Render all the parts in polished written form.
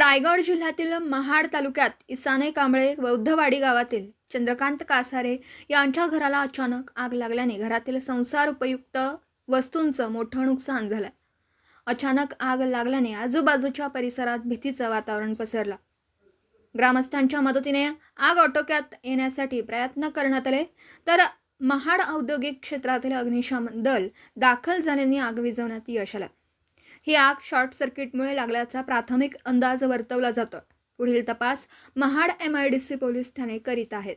रायगड जिल्ह्यातील महाड तालुक्यात इसाने कांबळे बौद्धवाडी गावातील चंद्रकांत कासारे यांच्या घराला अचानक आग लागल्याने घरातील संसार उपयुक्त वस्तूंचं मोठं नुकसान झालं। अचानक आग लागल्याने आजूबाजूच्या परिसरात भीतीचं वातावरण पसरलं। ग्रामस्थांच्या मदतीने आग आटोक्यात येण्यासाठी प्रयत्न करण्यात आले, तर महाड औद्योगिक क्षेत्रातील अग्निशमन दल दाखल झाल्याने आग विझवण्यात यश आलं। ही आग शॉर्ट सर्किटमुळे लागल्याचा प्राथमिक अंदाज वर्तवला जातो। पुढील तपास महाड MIDC पोलीस ठाणे करीत आहेत।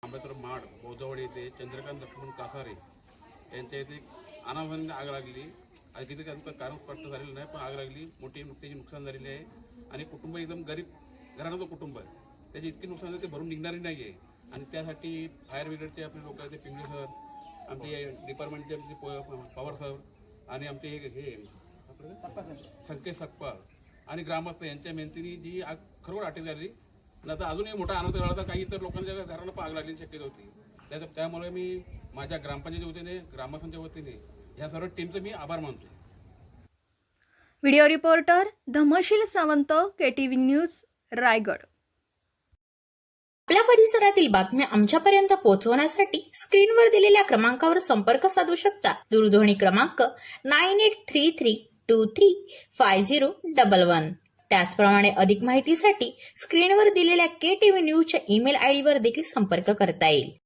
आंबेडकर महाड बौद्धवाडी येथे चंद्रकांत लक्ष्मण कासारे यांच्या इथे अनावधानाने आग लागली। किती त्यांचं कारण स्पष्ट झालेलं नाही, पण आग लागली, मोठी नुकतीची नुकसान झालेली आहे आणि कुटुंब एकदम गरीब घराण्याचं कुटुंब आहे, त्याचे इतकी नुकसान झाले ते भरून निघणारी नाही आहे। आणि त्यासाठी फायर ब्रिगेडचे आपले लोक आहेत, पिंगळे सर, आमचे डिपार्टमेंटचे पवार सर आणि आमचे हे संकेत सकपाळ आणि ग्रामस्थ यांच्या मेहनतीने जी आग खरोखर आटक झाली, आता अजूनही मोठा अनर्थ झाला तर काही इतर लोकांच्या घरांना पण आग लागण्याची शक्यता होती। त्यामुळे मी माझ्या ग्रामपंचायतीच्या वतीने, ग्रामस्थांच्या वतीने ह्या सर्व टीमचे मी आभार मानतो। Video reporter Dhamsheel Sawant, KTV news, Raigad. आपल्या परिसरातील बातम्या आमच्यापर्यंत पोहोचवण्यासाठी स्क्रीनवर दिलेल्या क्रमांकावर संपर्क साधू शकता। दूरध्वनी क्रमांक 9833235011। त्याचप्रमाणे अधिक माहितीसाठी स्क्रीनवर दिलेल्या KTV न्यूजच्या ईमेल ID वर देखील संपर्क करता येईल।